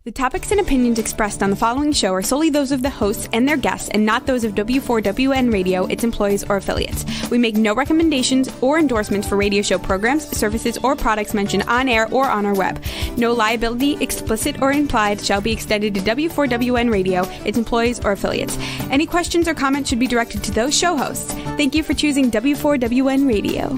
The topics and opinions expressed on the following show are solely those of the hosts and their guests and not those of W4WN Radio, its employees, or affiliates. We make no recommendations or endorsements for radio show programs, services, or products mentioned on air or on our web. No liability, explicit or implied, shall be extended to W4WN Radio, its employees, or affiliates. Any questions or comments should be directed to those show hosts. Thank you for choosing W4WN Radio.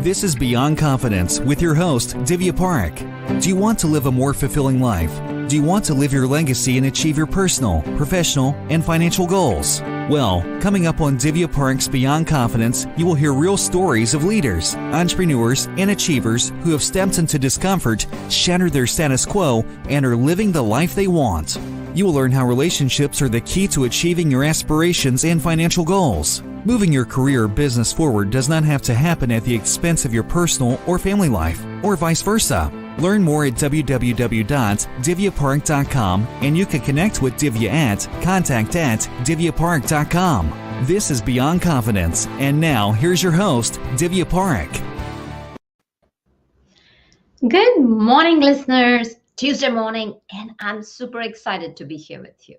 This is Beyond Confidence with your host, Divya Parekh. Do you want to live a more fulfilling life? Do you want to live your legacy and achieve your personal, professional, and financial goals? Well, coming up on Divya Parekh's Beyond Confidence, you will hear real stories of leaders, entrepreneurs, and achievers who have stepped into discomfort, shattered their status quo, and are living the life they want. You will learn how relationships are the key to achieving your aspirations and financial goals. Moving your career or business forward does not have to happen at the expense of your personal or family life, or vice versa. Learn more at www.divyaparekh.com, and you can connect with Divya at contact@divyaparekh.com. This is Beyond Confidence, and now here's your host, Divya Parekh. Good morning, listeners. Tuesday morning, and I'm super excited to be here with you.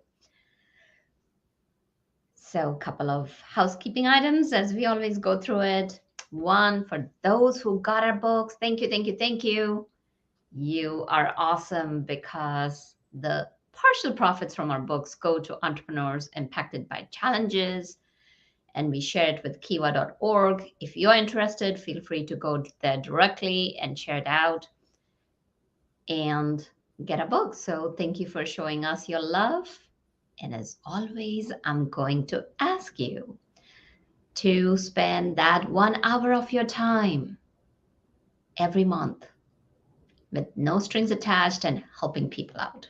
So, a couple of housekeeping items as we always go through it. One, for those who got our books, thank you, thank you, thank you. You are awesome because the partial profits from our books go to entrepreneurs impacted by challenges, and we share it with kiva.org. If you're interested, feel free to go there directly and share it out and get a book. So thank you for showing us your love. And as always, I'm going to ask you to spend that 1 hour of your time every month with no strings attached and helping people out.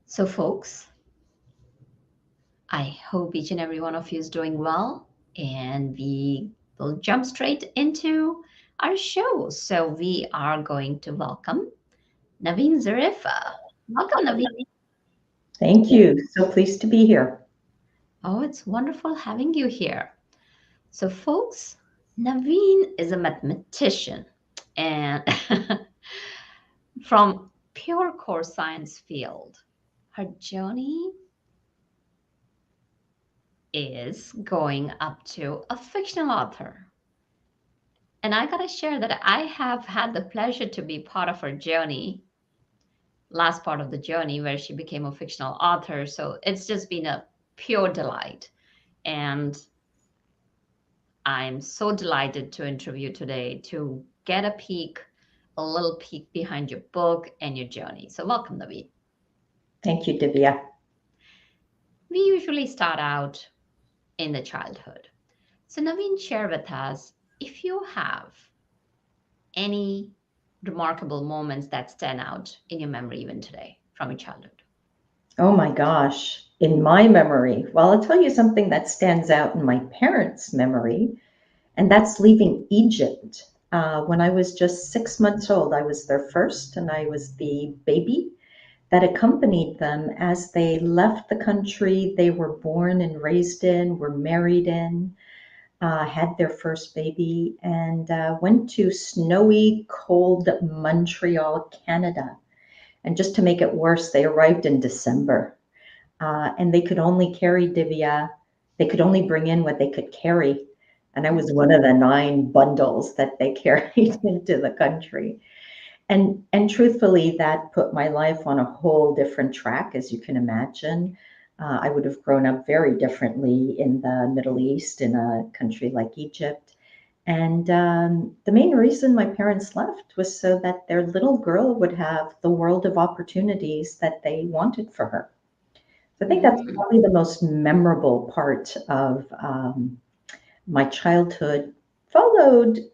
So folks, I hope each and every one of you is doing well, and we will jump straight into our show. So we are going to welcome Névine Zariffa. Welcome, Névine. Thank you. So pleased to be here. Oh, it's wonderful having you here. So folks, Névine is a mathematician and from pure core science field. Her journey is going up to a fictional author. And I got to share that I have had the pleasure to be part of her journey, last part of the journey where she became a fictional author. So it's just been a pure delight. And I'm so delighted to interview today to get a little peek behind your book and your journey. So welcome, Névine. Thank you, Divya. We usually start out in the childhood. So Névine, share with us if you have any remarkable moments that stand out in your memory even today from your childhood. Oh my gosh, in my memory. Well, I'll tell you something that stands out in my parents' memory, and that's leaving Egypt. When I was just 6 months old, I was their first, and I was the baby that accompanied them as they left the country they were born and raised in, were married in, had their first baby, and went to snowy, cold Montreal, Canada. And just to make it worse, they arrived in December. And they could only carry Divya. They could only bring in what they could carry. And I was one of the 9 bundles that they carried into the country. And truthfully, that put my life on a whole different track, as you can imagine. I would have grown up very differently in the Middle East, in a country like Egypt. And the main reason my parents left was so that their little girl would have the world of opportunities that they wanted for her. So I think that's probably the most memorable part of my childhood, followed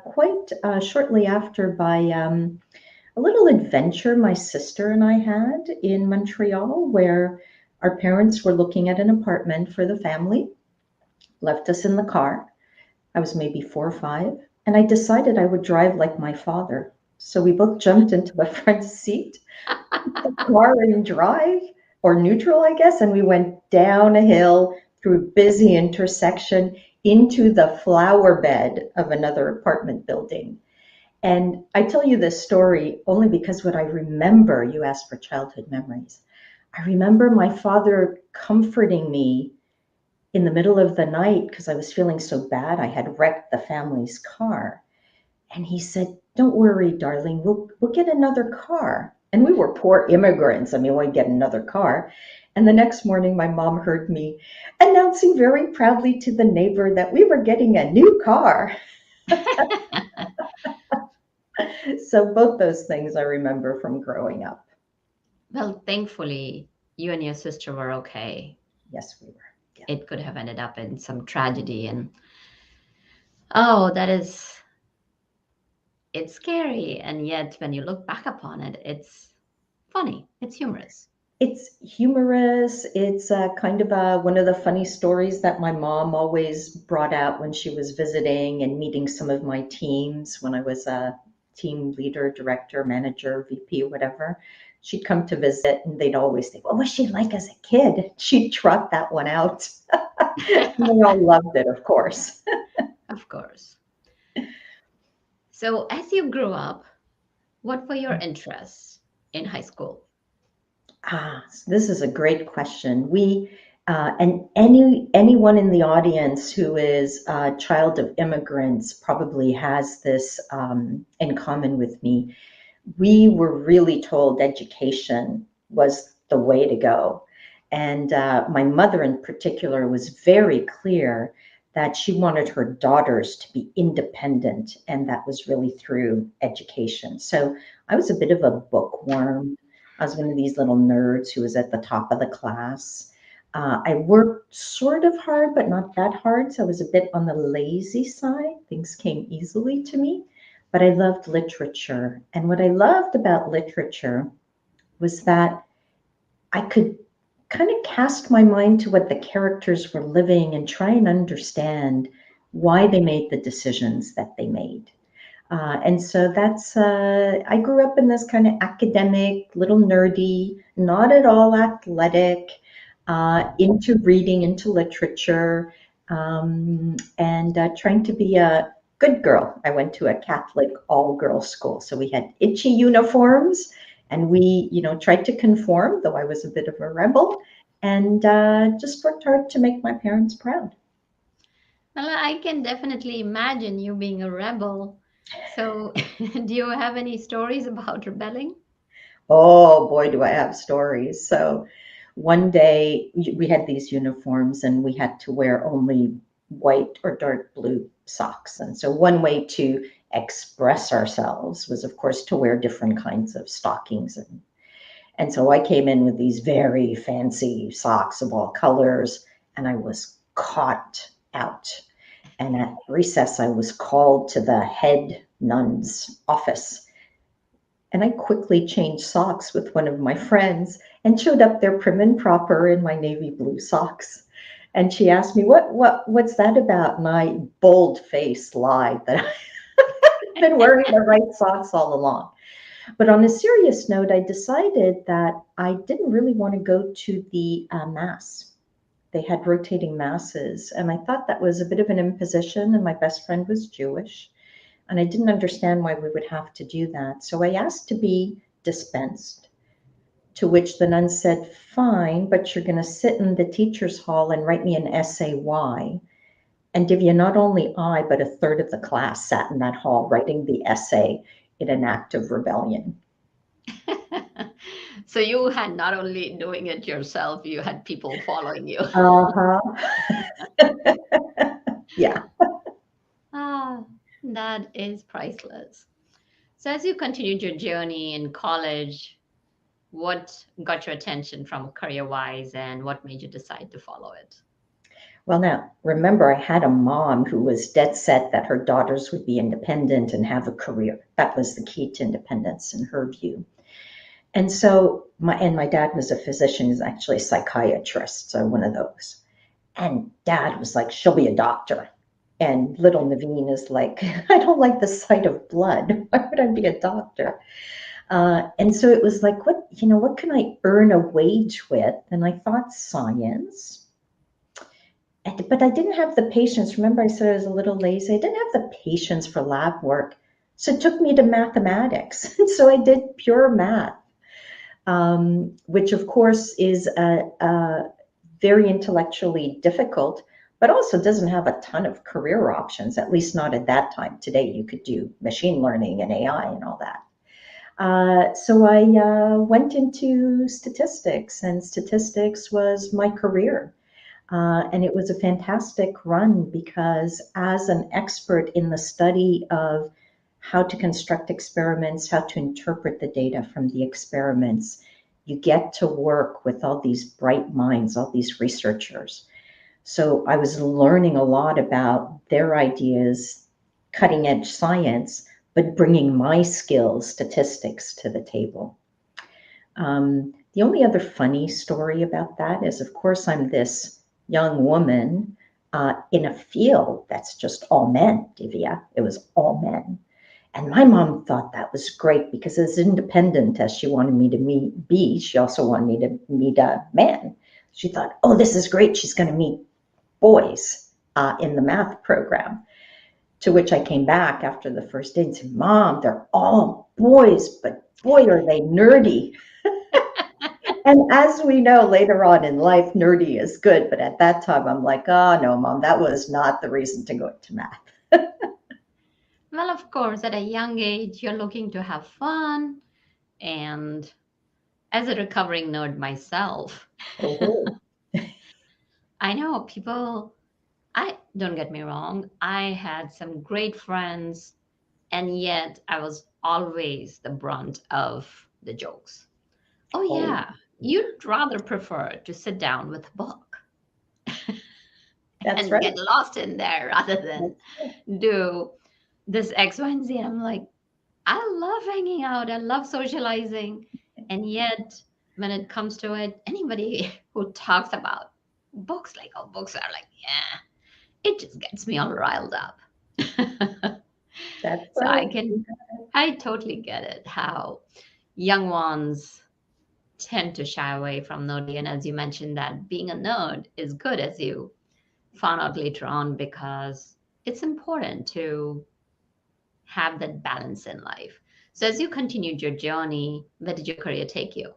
quite shortly after by a little adventure my sister and I had in Montreal, where our parents were looking at an apartment for the family, left us in the car. I was maybe 4 or 5, and I decided I would drive like my father. So we both jumped into the front seat of the car and drive, or neutral, I guess, and we went down a hill through a busy intersection into the flower bed of another apartment building. And I tell you this story only because what I remember, you asked for childhood memories. I remember my father comforting me in the middle of the night because I was feeling so bad. I had wrecked the family's car. And he said, "Don't worry, darling, we'll get another car." And we were poor immigrants. I mean, we'd get another car. And the next morning, my mom heard me announcing very proudly to the neighbor that we were getting a new car. So both those things I remember from growing up. Well, thankfully, you and your sister were okay. Yes, we were. Yeah. It could have ended up in some tragedy. And oh, it's scary. And yet, when you look back upon it, it's funny, it's humorous. It's humorous. It's kind of one of the funny stories that my mom always brought out when she was visiting and meeting some of my teams when I was a team leader, director, manager, VP, whatever. She'd come to visit and they'd always think, "What was she like as a kid?" She'd trot that one out. And they all loved it, of course. Of course. So, as you grew up, what were your interests in high school? So this is a great question. And anyone in the audience who is a child of immigrants probably has this in common with me. We were really told education was the way to go. And my mother in particular was very clear that she wanted her daughters to be independent, and that was really through education. So I was a bit of a bookworm. I was one of these little nerds who was at the top of the class. I worked sort of hard, but not that hard. So I was a bit on the lazy side. Things came easily to me, but I loved literature. And what I loved about literature was that I could kind of cast my mind to what the characters were living and try and understand why they made the decisions that they made. And so I grew up in this kind of academic, little nerdy, not at all athletic, into reading, into literature, and trying to be a good girl. I went to a Catholic all-girls school. So we had itchy uniforms and we, tried to conform, though I was a bit of a rebel, and just worked hard to make my parents proud. Well, I can definitely imagine you being a rebel. So, do you have any stories about rebelling? Oh boy, do I have stories. So one day we had these uniforms and we had to wear only white or dark blue socks. And so one way to express ourselves was, of course, to wear different kinds of stockings. And so I came in with these very fancy socks of all colors, and I was caught out. And at recess, I was called to the head nun's office. And I quickly changed socks with one of my friends and showed up there prim and proper in my navy blue socks. And she asked me, what's that about? And I bold-faced lied that I've been wearing the right socks all along. But on a serious note, I decided that I didn't really want to go to the mass. They had rotating masses, and I thought that was a bit of an imposition, and my best friend was Jewish, and I didn't understand why we would have to do that. So I asked to be dispensed, to which the nun said, "Fine, but you're going to sit in the teacher's hall and write me an essay why." And Divya, not only I, but a third of the class sat in that hall writing the essay in an act of rebellion. So you had not only doing it yourself, you had people following you. Uh-huh. Yeah. Ah, that is priceless. So as you continued your journey in college, what got your attention from career-wise and what made you decide to follow it? Well, now, remember, I had a mom who was dead set that her daughters would be independent and have a career. That was the key to independence in her view. And so my dad was a physician, he's actually a psychiatrist, so one of those. And Dad was like, "She'll be a doctor." And little Névine is like, "I don't like the sight of blood. Why would I be a doctor?" And so it was like, what can I earn a wage with? And I thought science. But I didn't have the patience. Remember, I said I was a little lazy. I didn't have the patience for lab work. So it took me to mathematics. So I did pure math, which of course is very intellectually difficult, but also doesn't have a ton of career options, at least not at that time. Today, you could do machine learning and AI and all that. So I went into statistics, and statistics was my career. And it was a fantastic run because, as an expert in the study of how to construct experiments, how to interpret the data from the experiments, you get to work with all these bright minds, all these researchers. So I was learning a lot about their ideas, cutting edge science, but bringing my skills, statistics, to the table. The only other funny story about that is, of course, I'm this young woman in a field that's just all men, Divya. It was all men. And my mom thought that was great because, as independent as she wanted me to be, she also wanted me to meet a man. She thought, oh, this is great. She's going to meet boys in the math program. To which I came back after the first day and said, Mom, they're all boys, but boy, are they nerdy. And as we know, later on in life, nerdy is good. But at that time, I'm like, oh, no, Mom, that was not the reason to go into math. Well, of course, at a young age, you're looking to have fun. And as a recovering nerd myself, Oh. I know people, I don't get me wrong, I had some great friends, and yet I was always the brunt of the jokes. Oh, Oh, yeah, you'd rather prefer to sit down with a book that's and right. get lost in there rather than do this X, Y, and Z. And I'm like, I love hanging out, I love socializing. And yet, when it comes to it, anybody who talks about books, like, oh, books are like, yeah, it just gets me all riled up. That's So right. I totally get it how young ones tend to shy away from nerdy. And as you mentioned, that being a nerd is good, as you found out later on, because it's important to have that balance in life. So as you continued your journey, where did your career take you?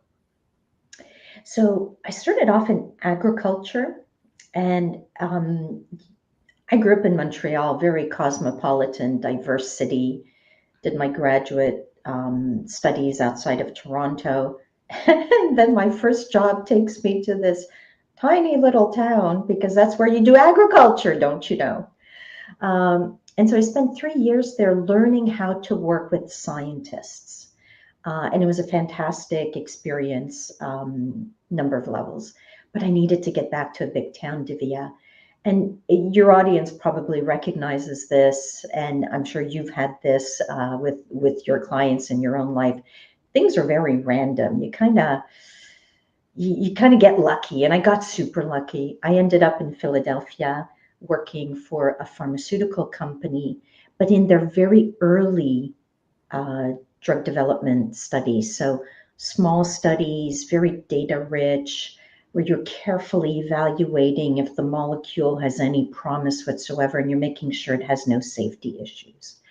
So I started off in agriculture, and I grew up in Montreal, very cosmopolitan, diverse city. Did my graduate studies outside of Toronto. And then my first job takes me to this tiny little town because that's where you do agriculture, don't you know? And so I spent 3 years there learning how to work with scientists. And it was a fantastic experience, number of levels. But I needed to get back to a big town, Divya. And your audience probably recognizes this, and I'm sure you've had this with your clients in your own life. Things are very random. You kind of get lucky, and I got super lucky. I ended up in Philadelphia working for a pharmaceutical company, but in their very early drug development studies. So small studies, very data rich, where you're carefully evaluating if the molecule has any promise whatsoever, and you're making sure it has no safety issues.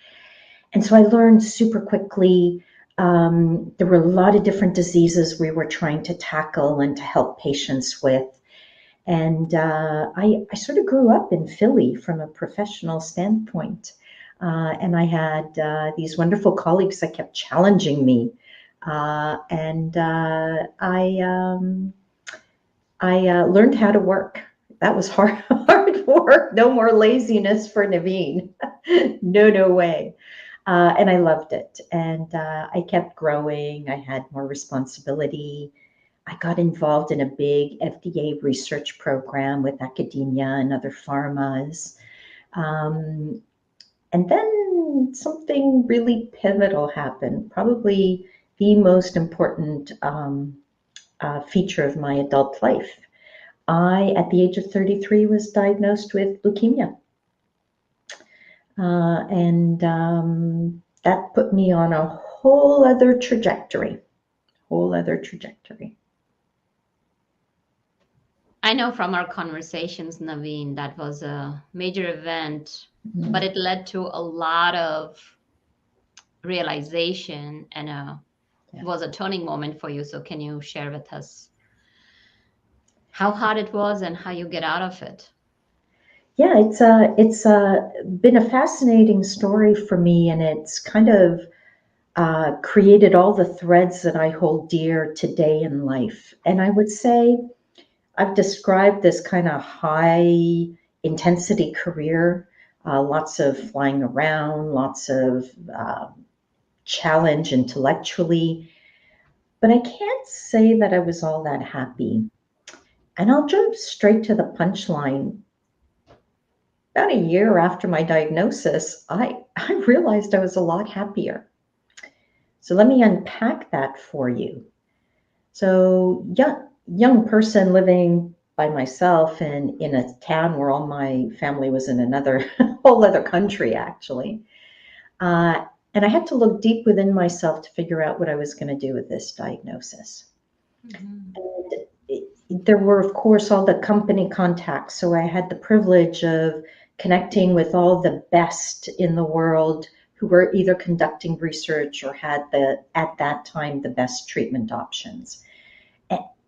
And so I learned super quickly. There were a lot of different diseases we were trying to tackle and to help patients with. And I sort of grew up in Philly from a professional standpoint. And I had these wonderful colleagues that kept challenging me. And I learned how to work. That was hard, hard work. No more laziness for Névine. No way. And I loved it. And I kept growing. I had more responsibility. I got involved in a big FDA research program with academia and other pharmas. And then something really pivotal happened, probably the most important feature of my adult life. I, at the age of 33, was diagnosed with leukemia. And that put me on a whole other trajectory. I know from our conversations, Névine, that was a major event, but it led to a lot of realization and Yeah. was a turning moment for you. So can you share with us how hard it was and how you get out of it? Yeah, it's been a fascinating story for me, and it's kind of created all the threads that I hold dear today in life. And I would say I've described this kind of high intensity career, lots of flying around, lots of challenge intellectually, but I can't say that I was all that happy. And I'll jump straight to the punchline. About a year after my diagnosis, I realized I was a lot happier. So let me unpack that for you. So young person living by myself and in a town where all my family was in another whole other country actually. And I had to look deep within myself to figure out what I was going to do with this diagnosis. Mm-hmm. And there were, of course, all the company contacts. So I had the privilege of connecting with all the best in the world who were either conducting research or had at that time, the best treatment options.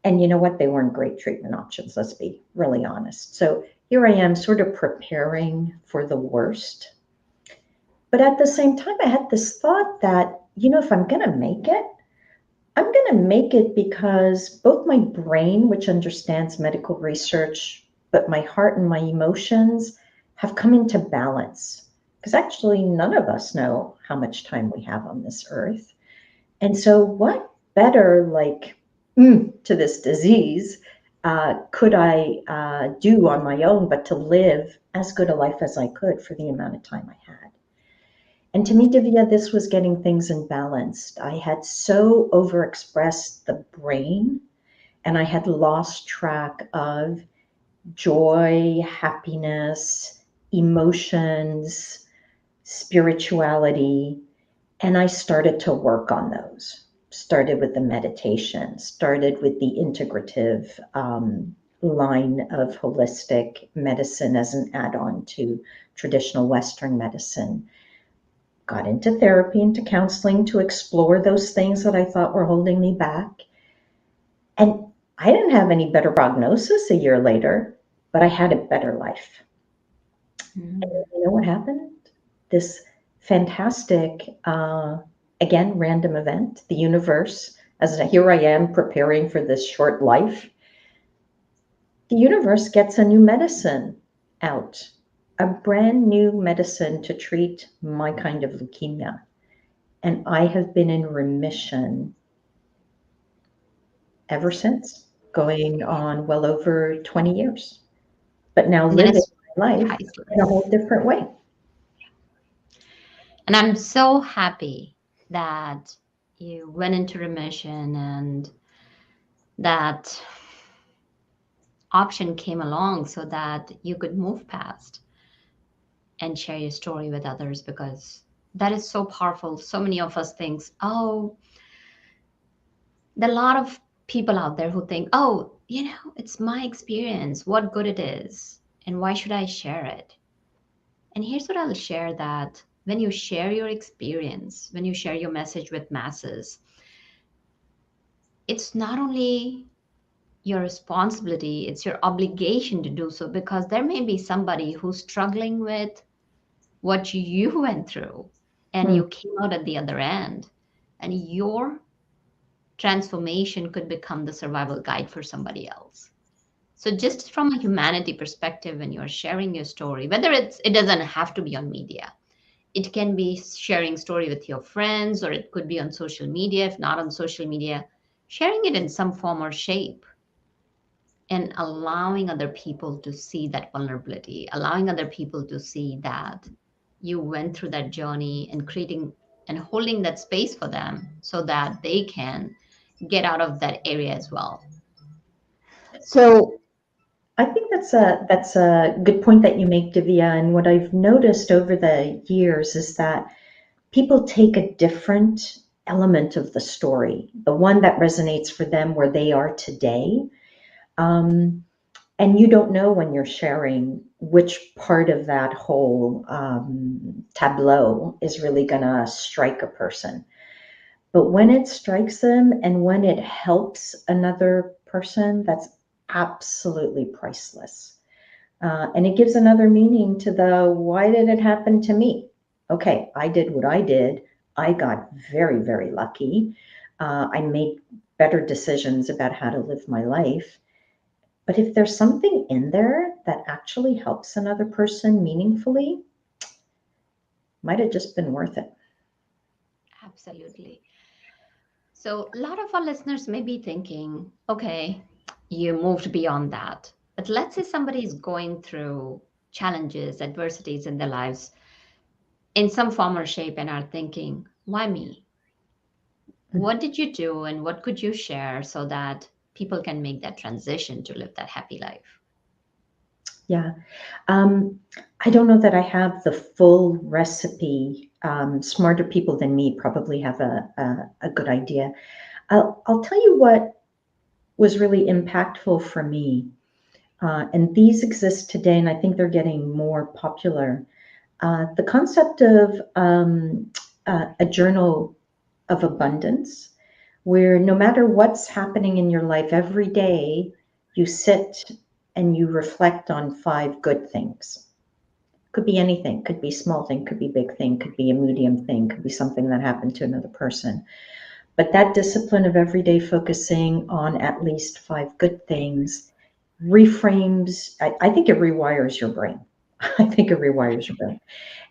And you know what? They weren't great treatment options, let's be really honest. So here I am sort of preparing for the worst. But at the same time, I had this thought that, if I'm going to make it, I'm going to make it because both my brain, which understands medical research, but my heart and my emotions have come into balance. Because actually, none of us know how much time we have on this earth. And so, what better, to this disease, could I do on my own but to live as good a life as I could for the amount of time I had? And to me, Divya, this was getting things in balance. I had so overexpressed the brain, and I had lost track of joy, happiness, emotions, spirituality, and I started to work on those. Started with the meditation, started with the integrative line of holistic medicine as an add-on to traditional Western medicine. Got into therapy, into counseling to explore those things that I thought were holding me back. And I didn't have any better prognosis a year later, but I had a better life. Mm-hmm. And you know what happened? This fantastic, again, random event, the universe, here I am preparing for this short life. The universe gets a new medicine out. A brand new medicine to treat my kind of leukemia. And I have been in remission ever since, going on well over 20 years. But now living my life in a whole different way. And I'm so happy that you went into remission and that option came along so that you could move past and share your story with others, because that is so powerful. So many of us think, oh, there are a lot of people out there who think, oh, it's my experience, what good it is, and why should I share it? And here's what I'll share, that when you share your experience, when you share your message with masses, it's not only your responsibility, it's your obligation to do so, because there may be somebody who's struggling with what you went through and you came out at the other end, and your transformation could become the survival guide for somebody else. So just from a humanity perspective, when you're sharing your story, whether it doesn't have to be on media, it can be sharing story with your friends, or it could be on social media. If not on social media, sharing it in some form or shape, and allowing other people to see that vulnerability, allowing other people to see that you went through that journey, and creating and holding that space for them so that they can get out of that area as well. So I think that's a good point that you make, Divya. And what I've noticed over the years is that people take a different element of the story, the one that resonates for them where they are today. And you don't know when you're sharing which part of that whole tableau is really going to strike a person. But when it strikes them and when it helps another person, that's absolutely priceless. And it gives another meaning to the why did it happen to me? Okay, I did what I did. I got very, very lucky. I made better decisions about how to live my life. But if there's something in there that actually helps another person meaningfully, might have just been worth it. Absolutely. So a lot of our listeners may be thinking, okay, you moved beyond that. But let's say somebody is going through challenges, adversities in their lives in some form or shape and are thinking, why me? What did you do and what could you share so that people can make that transition to live that happy life? Yeah. I don't know that I have the full recipe. Smarter people than me probably have a good idea. I'll tell you what was really impactful for me. And these exist today, and I think they're getting more popular. The concept of a journal of abundance, where no matter what's happening in your life every day, you sit and you reflect on 5 good things. Could be anything, could be small thing, could be big thing, could be a medium thing, could be something that happened to another person. But that discipline of every day focusing on at least 5 good things reframes, I think it rewires your brain. I think it rewires your brain.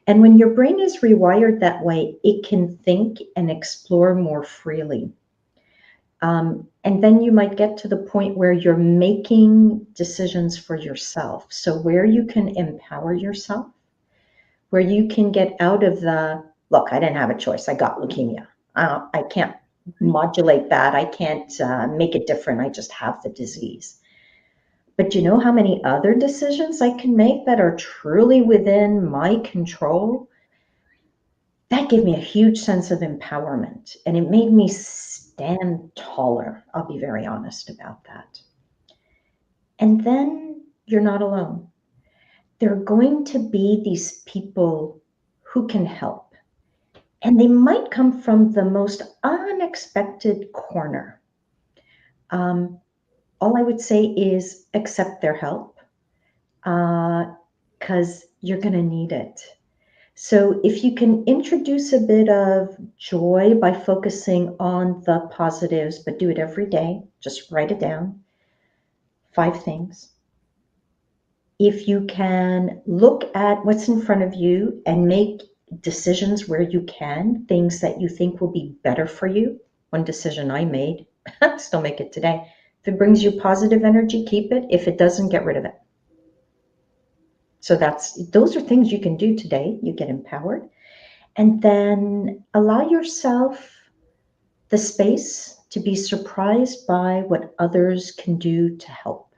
And when your brain is rewired that way, it can think and explore more freely. And then you might get to the point where you're making decisions for yourself. So, where you can empower yourself, where you can get out of the look, I didn't have a choice. I got leukemia. I can't modulate that. I can't make it different. I just have the disease. But you know how many other decisions I can make that are truly within my control? That gave me a huge sense of empowerment, and it made me stand taller. I'll be very honest about that. And then you're not alone. There are going to be these people who can help, and they might come from the most unexpected corner. All I would say is accept their help because you're going to need it. So if you can introduce a bit of joy by focusing on the positives, but do it every day, just write it down, 5 things. If you can look at what's in front of you and make decisions where you can, things that you think will be better for you. One decision I made, still make it today. If it brings you positive energy, keep it. If it doesn't, get rid of it. So those are things you can do today. You get empowered. And then allow yourself the space to be surprised by what others can do to help.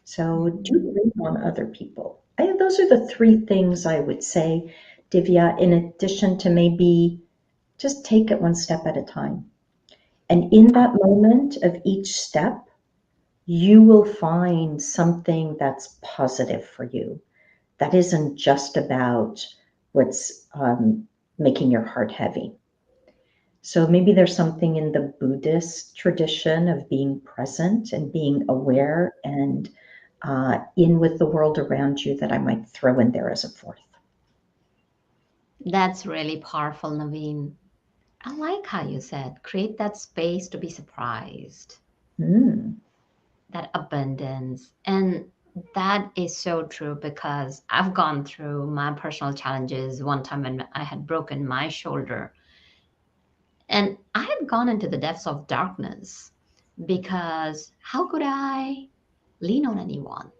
So do lean on other people. Those are the 3 things I would say, Divya, in addition to maybe just take it one step at a time. And in that moment of each step, you will find something that's positive for you. That isn't just about what's making your heart heavy. So maybe there's something in the Buddhist tradition of being present and being aware and in with the world around you that I might throw in there as a 4th. That's really powerful, Névine. I like how you said, create that space to be surprised, that abundance. And that is so true because I've gone through my personal challenges one time when I had broken my shoulder. And I had gone into the depths of darkness because how could I lean on anyone?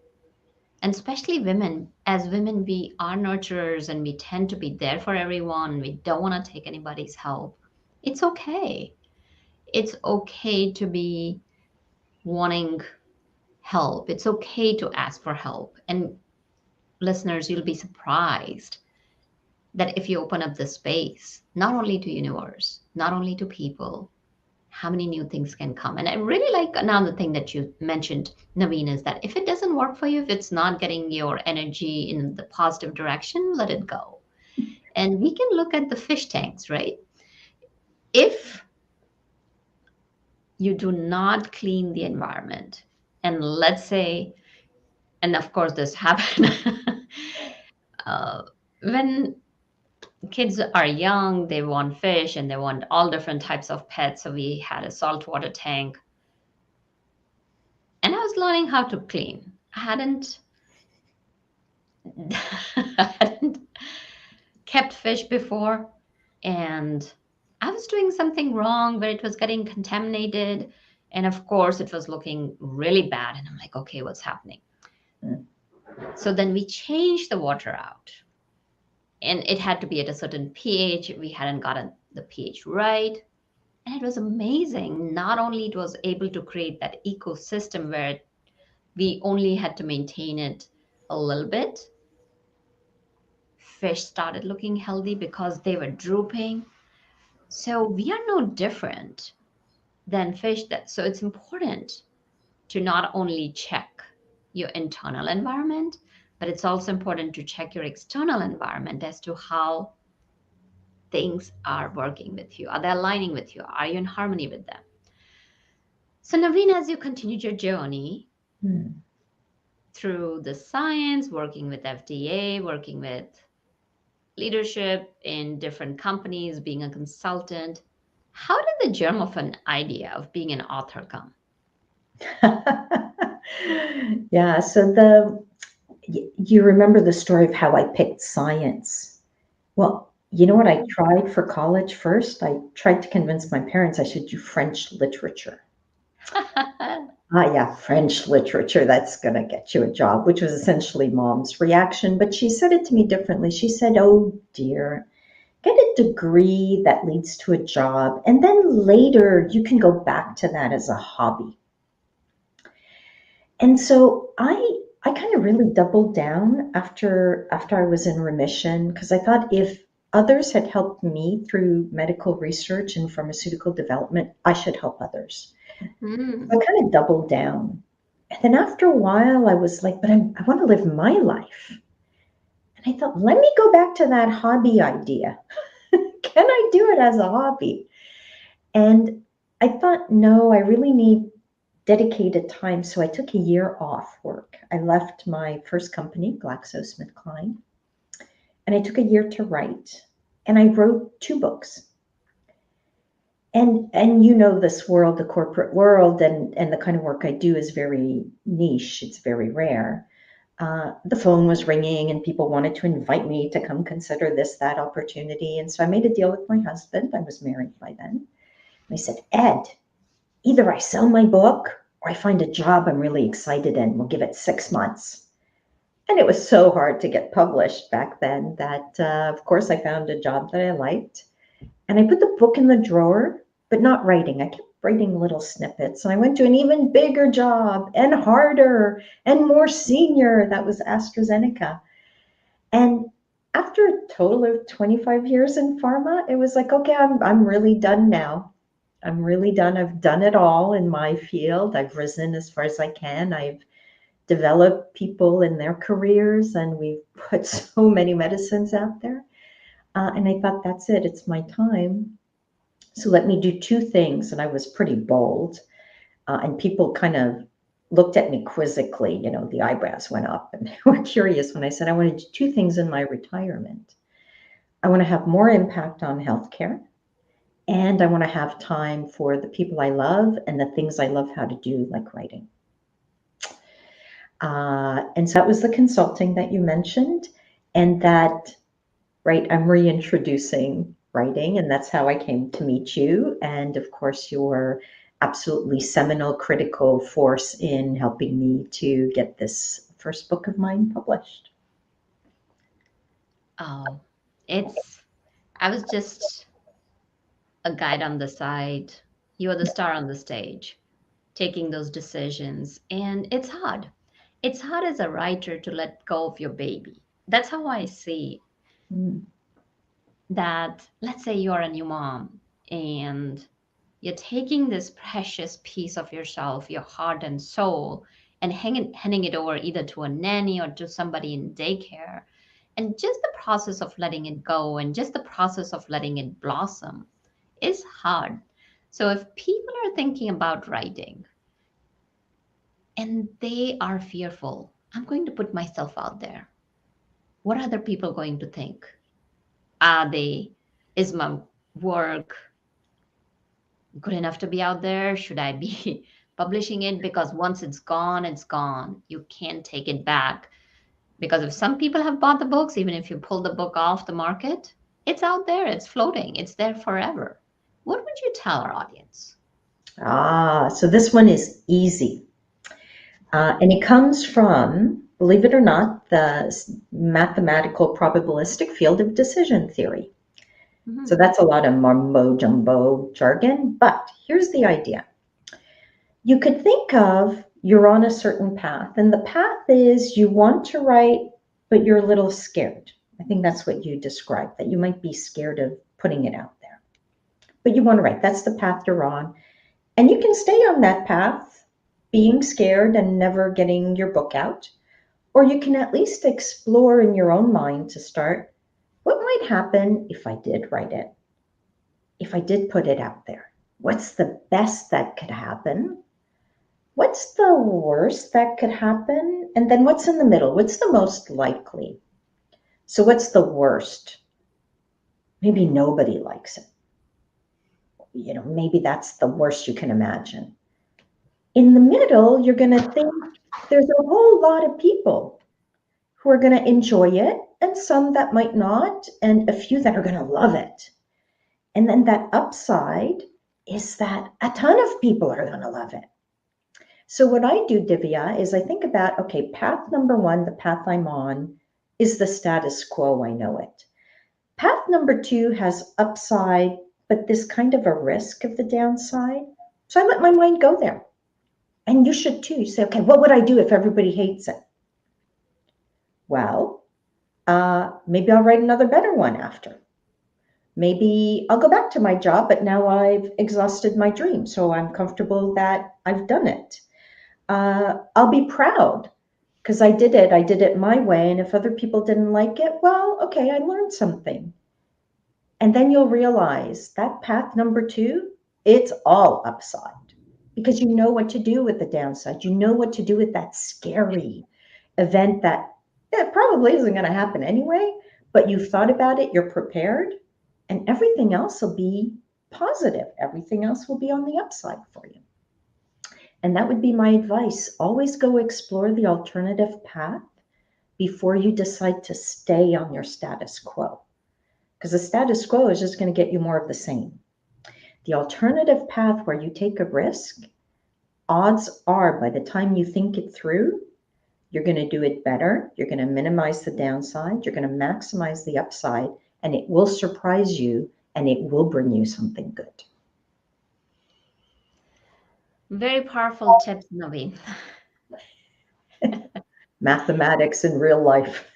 And especially women, as women, we are nurturers and we tend to be there for everyone. We don't want to take anybody's help. It's okay. It's okay to be wanting help. It's okay to ask for help. And listeners, you'll be surprised that if you open up the space, not only to universe, not only to people, how many new things can come. And I really like another thing that you mentioned, Névine, is that if it doesn't work for you, if it's not getting your energy in the positive direction, let it go. And we can look at the fish tanks, right? If you do not clean the environment, and let's say, and of course this happened uh, when kids are young, they want fish and they want all different types of pets. So we had a saltwater tank, and I was learning how to clean. I hadn't kept fish before, and I was doing something wrong where it was getting contaminated. And of course, it was looking really bad. And I'm like, okay, what's happening? Mm. So then we changed the water out, and it had to be at a certain pH. We hadn't gotten the pH right. And it was amazing. Not only it was able to create that ecosystem where we only had to maintain it a little bit. Fish started looking healthy because they were drooping. So we are no different than fish. So it's important to not only check your internal environment, but it's also important to check your external environment as to how things are working with you. Are they aligning with you? Are you in harmony with them? So Névine, as you continued your journey Mm. through the science, working with FDA, working with leadership in different companies, being a consultant, how did the germ of an idea of being an author come? Yeah, so you remember the story of how I picked science. Well, you know what I tried for college first? I tried to convince my parents I should do French literature. Yeah, French literature, that's going to get you a job, which was essentially mom's reaction. But she said it to me differently. She said, oh dear, get a degree that leads to a job, and then later you can go back to that as a hobby. And so I kind of really doubled down after I was in remission, because I thought if others had helped me through medical research and pharmaceutical development, I should help others. Mm. So I kind of doubled down. And then after a while, I was like, but I want to live my life. And I thought, let me go back to that hobby idea. Can I do it as a hobby? And I thought, no, I really need dedicated time. So I took a year off work. I left my first company, GlaxoSmithKline, and I took a year to write. And I wrote 2 books. And you know this world, the corporate world, and the kind of work I do is very niche. It's very rare. The phone was ringing and people wanted to invite me to come consider this, that opportunity. And so I made a deal with my husband. I was married by then. And I said, Ed, either I sell my book or I find a job I'm really excited in. We'll give it 6 months. And it was so hard to get published back then that, of course, I found a job that I liked. And I put the book in the drawer, but not writing. I kept writing little snippets. And I went to an even bigger job and harder and more senior. That was AstraZeneca. And after a total of 25 years in pharma, it was like, okay, I'm really done now. I'm really done. I've done it all in my field. I've risen as far as I can. I've developed people in their careers, and we've put so many medicines out there. And I thought, that's it. It's my time. So let me do 2 things. And I was pretty bold. And people kind of looked at me quizzically. You know, the eyebrows went up and they were curious when I said I want to do 2 things in my retirement. I want to have more impact on healthcare. And I want to have time for the people I love and the things I love how to do, like writing. And so that was the consulting that you mentioned. And that, right, I'm reintroducing writing. And that's how I came to meet you. And of course, your absolutely seminal, critical force in helping me to get this first book of mine published. Oh, I was just a guide on the side. You're the star on the stage, taking those decisions. And it's hard. It's hard as a writer to let go of your baby. That's how I see Mm. that. Let's say you're a new mom and You're taking this precious piece of yourself, your heart and soul, and handing it over either to a nanny or to somebody in daycare. And just the process of letting it go and just the process of letting it blossom is hard. So if people are thinking about writing and they are fearful, I'm going to put myself out there. What are other people going to think? Are they, is my work good enough to be out there? Should I be publishing it? Because once it's gone, it's gone. You can't take it back. Because if some people have bought the books, even if you pull the book off the market, it's out there, it's floating, it's there forever. What would you tell our audience? So this one is easy. And it comes from, believe it or not, the mathematical probabilistic field of decision theory. Mhm. So that's a lot of mumbo jumbo jargon, but here's the idea. You could think of you're on a certain path, and the path is you want to write, but you're a little scared. I think that's what you described, that you might be scared of putting it out there. But you want to write. That's the path you're on. And you can stay on that path, being scared and never getting your book out. Or you can at least explore in your own mind to start, what might happen if I did write it? If I did put it out there? What's the best that could happen? What's the worst that could happen? And then what's in the middle? What's the most likely? So what's the worst? Maybe nobody likes it. Maybe that's the worst you can imagine. In the middle, you're going to think there's a whole lot of people who are going to enjoy it, and some that might not, and a few that are going to love it. And then that upside is that a ton of people are going to love it. So what I do, Divya, is I think about, okay, path number one, the path I'm on, is the status quo. I know it. Path number two has upside, but this kind of a risk of the downside. So I let my mind go there. And you should too. You say, okay, what would I do if everybody hates it? Well, maybe I'll write another better one after. Maybe I'll go back to my job, but now I've exhausted my dream. So I'm comfortable that I've done it. I'll be proud because I did it my way. And if other people didn't like it, well, okay, I learned something. And then you'll realize that path number two, it's all upside because you know what to do with the downside. You know what to do with that scary event that it probably isn't going to happen anyway, but you've thought about it, you're prepared, and everything else will be positive. Everything else will be on the upside for you. And that would be my advice. Always go explore the alternative path before you decide to stay on your status quo. Because the status quo is just going to get you more of the same. The alternative path where you take a risk, odds are by the time you think it through, you're going to do it better. You're going to minimize the downside. You're going to maximize the upside, and it will surprise you, and it will bring you something good. Very powerful tips, Névine. Mathematics in real life.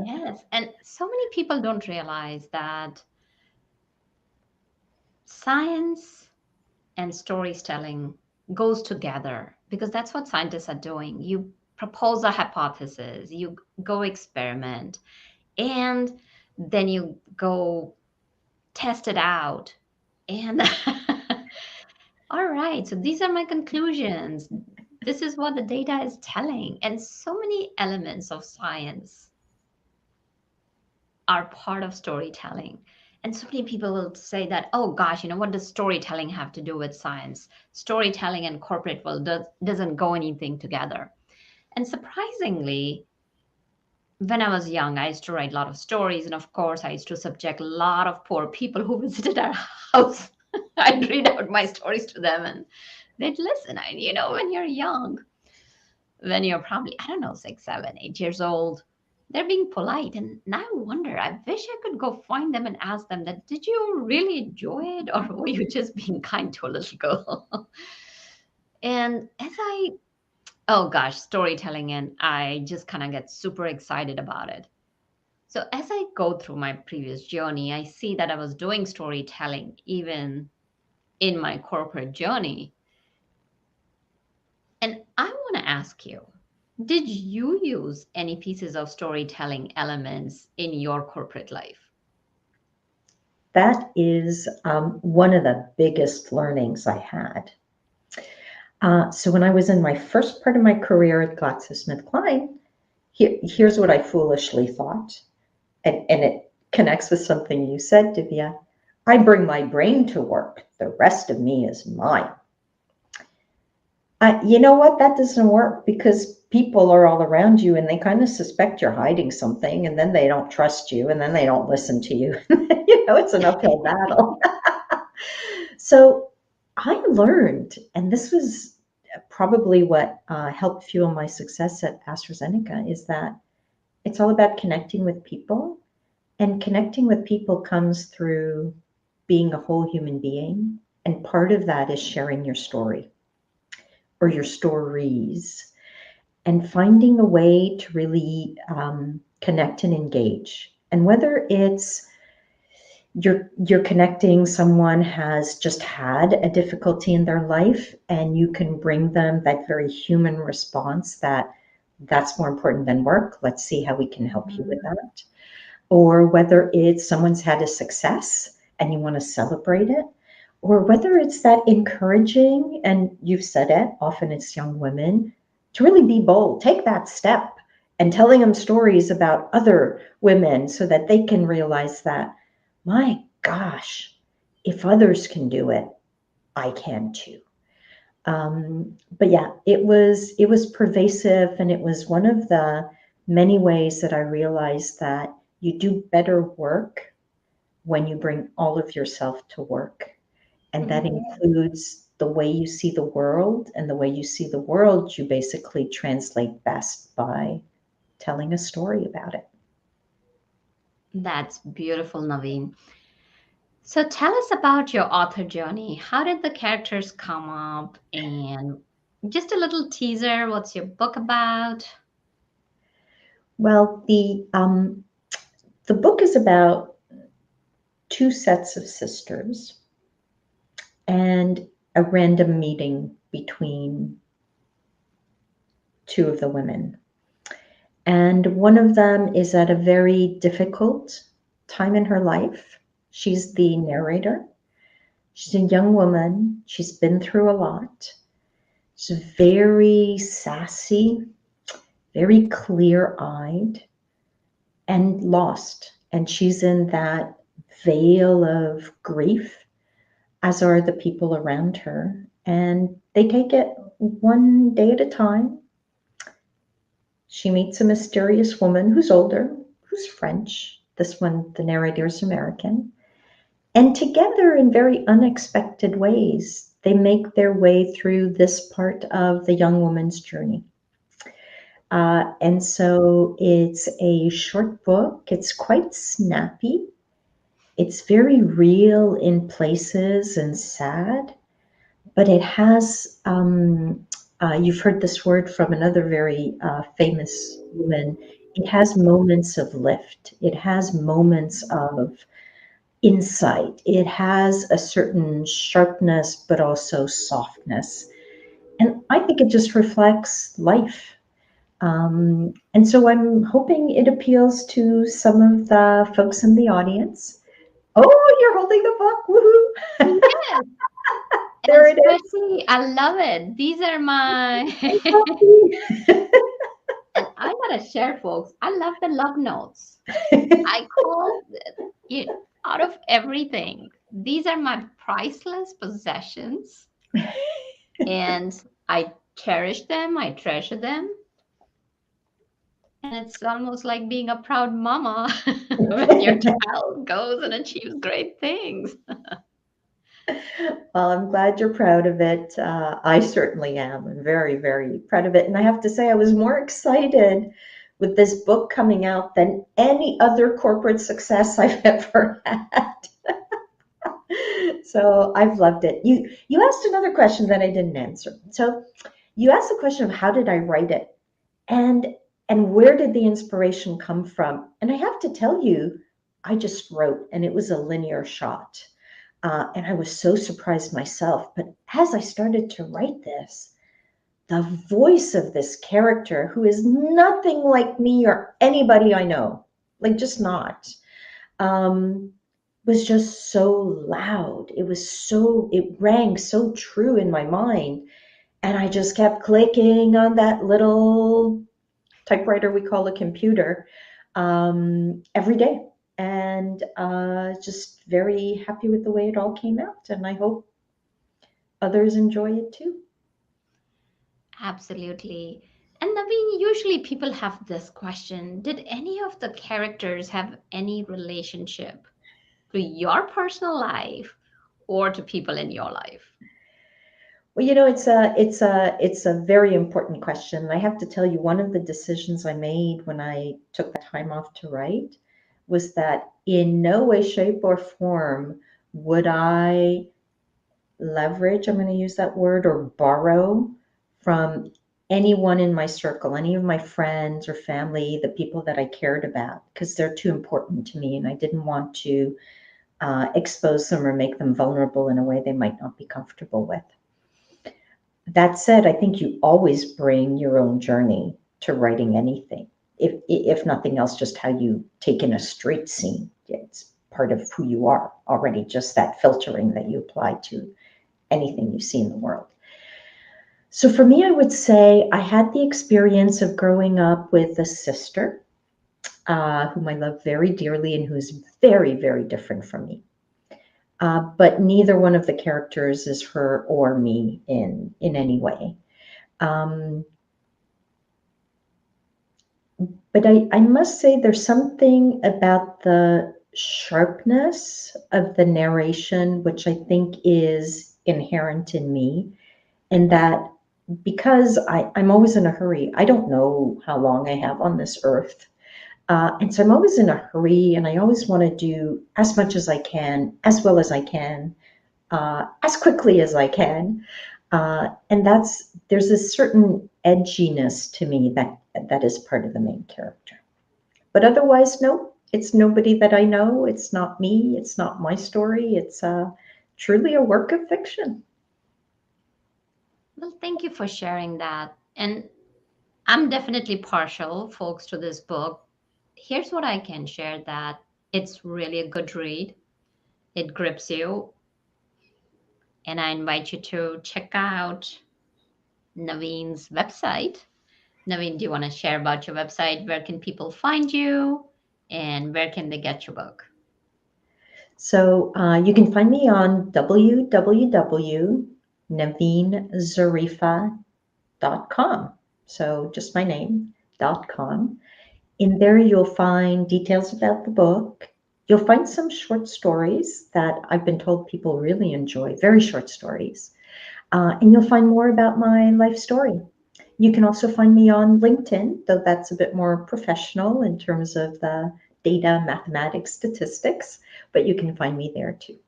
Yes, and so many people don't realize that science and storytelling goes together because that's what scientists are doing. You propose a hypothesis, you go experiment, and then you go test it out. And all right, so these are my conclusions. This is what the data is telling. And so many elements of science are part of storytelling. And so many people will say that, oh gosh, what does storytelling have to do with science? Storytelling and corporate world doesn't go anything together. And surprisingly, when I was young, I used to write a lot of stories. And of course, I used to subject a lot of poor people who visited our house. I'd read out my stories to them and they'd listen. When you're young, when you're probably, I don't know, 6, 7, 8 years old, they're being polite. And now I wonder, I wish I could go find them and ask them that, did you really enjoy it? Or were you just being kind to a little girl? And oh gosh, storytelling, and I just kind of get super excited about it. So as I go through my previous journey, I see that I was doing storytelling even in my corporate journey. And I want to ask you, did you use any pieces of storytelling elements in your corporate life? That is one of the biggest learnings I had. So when I was in my first part of my career at GlaxoSmithKline, here's what I foolishly thought, and it connects with something you said, Divya. I bring my brain to work. The rest of me is mine. You know what? That doesn't work because people are all around you and they kind of suspect you're hiding something, and then they don't trust you, and then they don't listen to you. It's an uphill battle. So I learned, and this was probably what helped fuel my success at AstraZeneca, is that it's all about connecting with people. And connecting with people comes through being a whole human being. And part of that is sharing your story or your stories and finding a way to really connect and engage. And whether it's you're connecting, someone has just had a difficulty in their life and you can bring them that very human response that's more important than work. Let's see how we can help you with that. Or whether it's someone's had a success and you want to celebrate it, or whether it's that encouraging, and you've said it, often it's young women, to really be bold, take that step, and telling them stories about other women so that they can realize that, my gosh, if others can do it, I can too. But yeah, it was pervasive, and it was one of the many ways that I realized that you do better work when you bring all of yourself to work. And that includes the way you see the world, and the way you see the world, you basically translate best by telling a story about it. That's beautiful, Névine. So tell us about your author journey. How did the characters come up? And just a little teaser, what's your book about? Well, the book is about two sets of sisters and a random meeting between two of the women. And one of them is at a very difficult time in her life. She's the narrator. She's a young woman. She's been through a lot. She's very sassy, very clear-eyed, and lost. And she's in that veil of grief, as are the people around her. And they take it one day at a time. She meets a mysterious woman who's older, who's French. This one, the narrator's American. And together, in very unexpected ways, they make their way through this part of the young woman's journey. And so it's a short book. It's quite snappy. It's very real in places and sad, but it has, you've heard this word from another very famous woman, it has moments of lift. It has moments of insight. It has a certain sharpness, but also softness. And I think it just reflects life. And so I'm hoping it appeals to some of the folks in the audience. Oh, you're holding the book. Woohoo! Yes. There it is. I love it. These are my and I gotta share, folks. I love the love notes. I call it out of everything. These are my priceless possessions, and I cherish them. I treasure them. And it's almost like being a proud mama when your child goes and achieves great things. Well, I'm glad you're proud of it. I certainly am. I'm very, very proud of it. And I have to say, I was more excited with this book coming out than any other corporate success I've ever had. So I've loved it. You asked another question that I didn't answer. So you asked the question of how did I write it? And where did the inspiration come from? And I have to tell you, I just wrote, and it was a linear shot. And I was so surprised myself. But as I started to write this, the voice of this character, who is nothing like me or anybody I know, like just not, um, was just so loud. It rang so true in my mind. And I just kept clicking on that little typewriter we call a computer every day. And just very happy with the way it all came out. And I hope others enjoy it too. Absolutely. And Naveen, usually people have this question: did any of the characters have any relationship to your personal life or to people in your life? Well, it's a very important question. I have to tell you, one of the decisions I made when I took that time off to write was that in no way, shape, or form would I leverage, I'm going to use that word, or borrow from anyone in my circle, any of my friends or family, the people that I cared about, because they're too important to me, and I didn't want to expose them or make them vulnerable in a way they might not be comfortable with. That said, I think you always bring your own journey to writing anything. If nothing else, just how you take in a street scene. It's part of who you are already, just that filtering that you apply to anything you see in the world. So for me, I would say I had the experience of growing up with a sister whom I love very dearly and who's very, very different from me. But neither one of the characters is her or me in any way. Um, but I must say there's something about the sharpness of the narration, which I think is inherent in me, and that because I'm always in a hurry, I don't know how long I have on this earth. And so I'm always in a hurry, and I always want to do as much as I can, as well as I can, as quickly as I can. And there's a certain edginess to me that is part of the main character. But otherwise, no, it's nobody that I know. It's not me. It's not my story. It's truly a work of fiction. Well, thank you for sharing that. And I'm definitely partial, folks, to this book. Here's what I can share: that it's really a good read. It grips you, and I invite you to check out Naveen's website. Naveen, do you want to share about your website? Where can people find you, and where can they get your book? So you can find me on www.nevinezariffa.com. So just my name.com. In there, you'll find details about the book. You'll find some short stories that I've been told people really enjoy, very short stories. And you'll find more about my life story. You can also find me on LinkedIn, though that's a bit more professional in terms of the data, mathematics, statistics, but you can find me there too.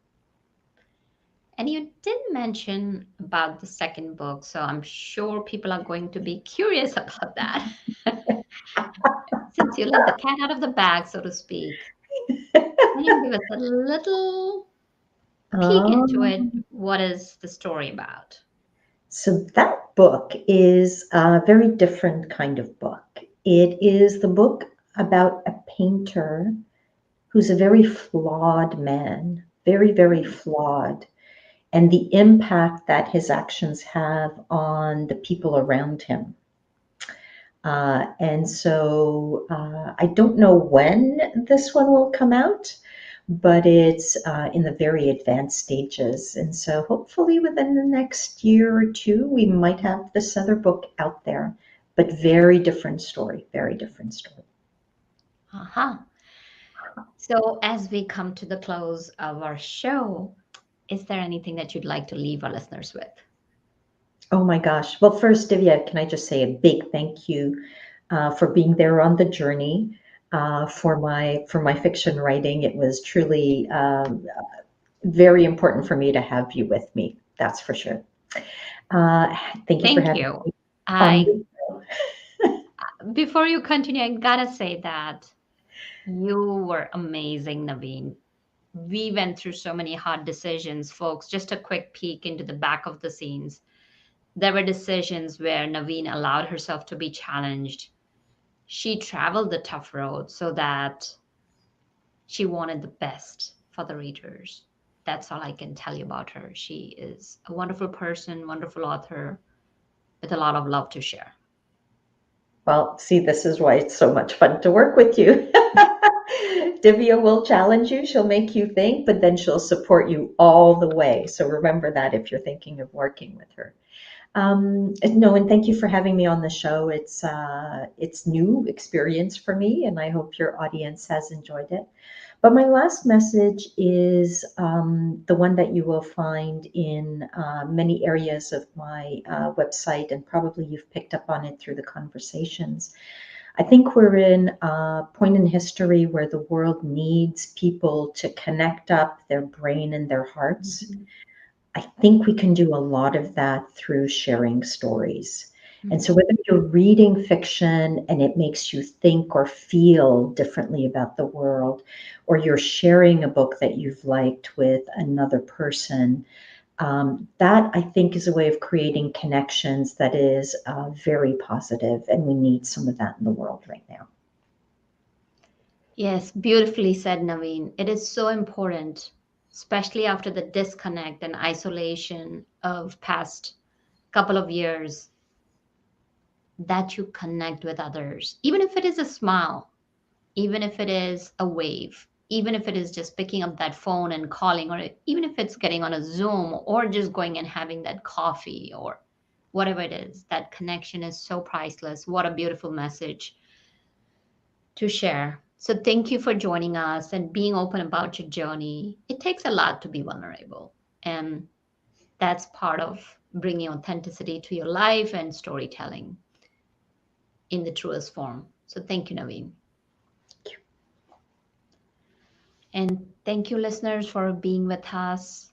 And you did mention about the second book, so I'm sure people are going to be curious about that. Since you let the cat out of the bag, so to speak, can you give us a little peek into it? Um, What is the story about? so that book is a very different kind of book. It is the book about a painter who's a very flawed man, very, very flawed, and the impact that his actions have on the people around him. And so I don't know when this one will come out, but it's in the very advanced stages. And so hopefully within the next year or two, we might have this other book out there, but very different story, very different story. Uh-huh. So as we come to the close of our show, is there anything that you'd like to leave our listeners with? Oh my gosh. Well, first, Divya, can I just say a big thank you for being there on the journey for my fiction writing. It was truly very important for me to have you with me. That's for sure. Uh, Thank you for Thank having you. me on I the show. Before you continue, I gotta say that you were amazing, Naveen. we went through so many hard decisions, folks. Just a quick peek into the back of the scenes. There were decisions where Névine allowed herself to be challenged. She traveled the tough road so that she wanted the best for the readers. That's all I can tell you about her. She is a wonderful person, wonderful author with a lot of love to share. Well, see, this is why it's so much fun to work with you. Divya will challenge you. She'll make you think, but then she'll support you all the way. So remember that if you're thinking of working with her. No, and thank you for having me on the show. It's new experience for me, and I hope your audience has enjoyed it. But my last message is the one that you will find in many areas of my website, and probably you've picked up on it through the conversations. I think we're in a point in history where the world needs people to connect up their brain and their hearts. Mm-hmm. I think we can do a lot of that through sharing stories. Mm-hmm. And so whether you're reading fiction and it makes you think or feel differently about the world, or you're sharing a book that you've liked with another person, that I think is a way of creating connections that is very positive, and we need some of that in the world right now. Yes, beautifully said, Névine. It is so important, especially after the disconnect and isolation of past couple of years, that you connect with others, even if it is a smile, even if it is a wave, even if it is just picking up that phone and calling, or even if it's getting on a Zoom, or just going and having that coffee, or whatever it is. That connection is so priceless. What a beautiful message to share. So thank you for joining us and being open about your journey. It takes a lot to be vulnerable, and that's part of bringing authenticity to your life and storytelling in the truest form. So thank you, Névine. And thank you, listeners, for being with us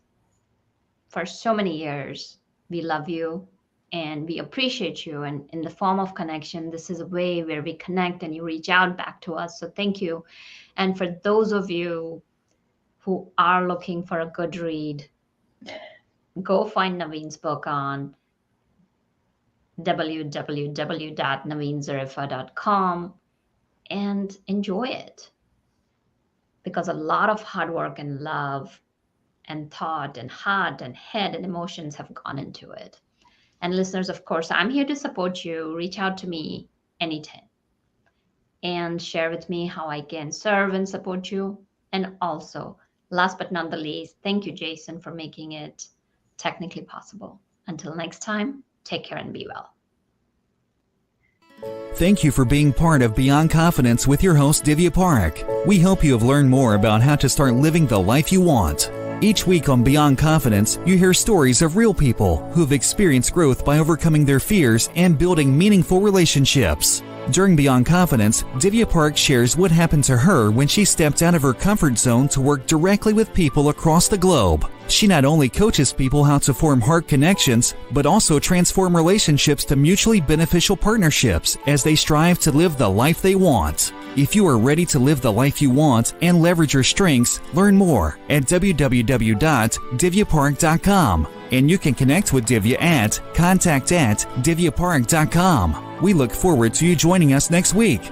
for so many years. We love you and we appreciate you. And in the form of connection, this is a way where we connect and you reach out back to us. So thank you. And for those of you who are looking for a good read, go find Névine's book on www.nevinezariffa.com and enjoy it. Because a lot of hard work and love and thought and heart and head and emotions have gone into it. And listeners, of course, I'm here to support you. Reach out to me anytime and share with me how I can serve and support you. And also, last but not the least, thank you, Jason, for making it technically possible. Until next time, take care and be well. Thank you for being part of Beyond Confidence with your host, Divya Parekh. We hope you have learned more about how to start living the life you want. Each week on Beyond Confidence, you hear stories of real people who've experienced growth by overcoming their fears and building meaningful relationships. During Beyond Confidence, Divya Parekh shares what happened to her when she stepped out of her comfort zone to work directly with people across the globe. She not only coaches people how to form heart connections, but also transform relationships to mutually beneficial partnerships as they strive to live the life they want. If you are ready to live the life you want and leverage your strengths, learn more at www.divyaparekh.com. And you can connect with Divya at contact@divyaparekh.com. We look forward to you joining us next week.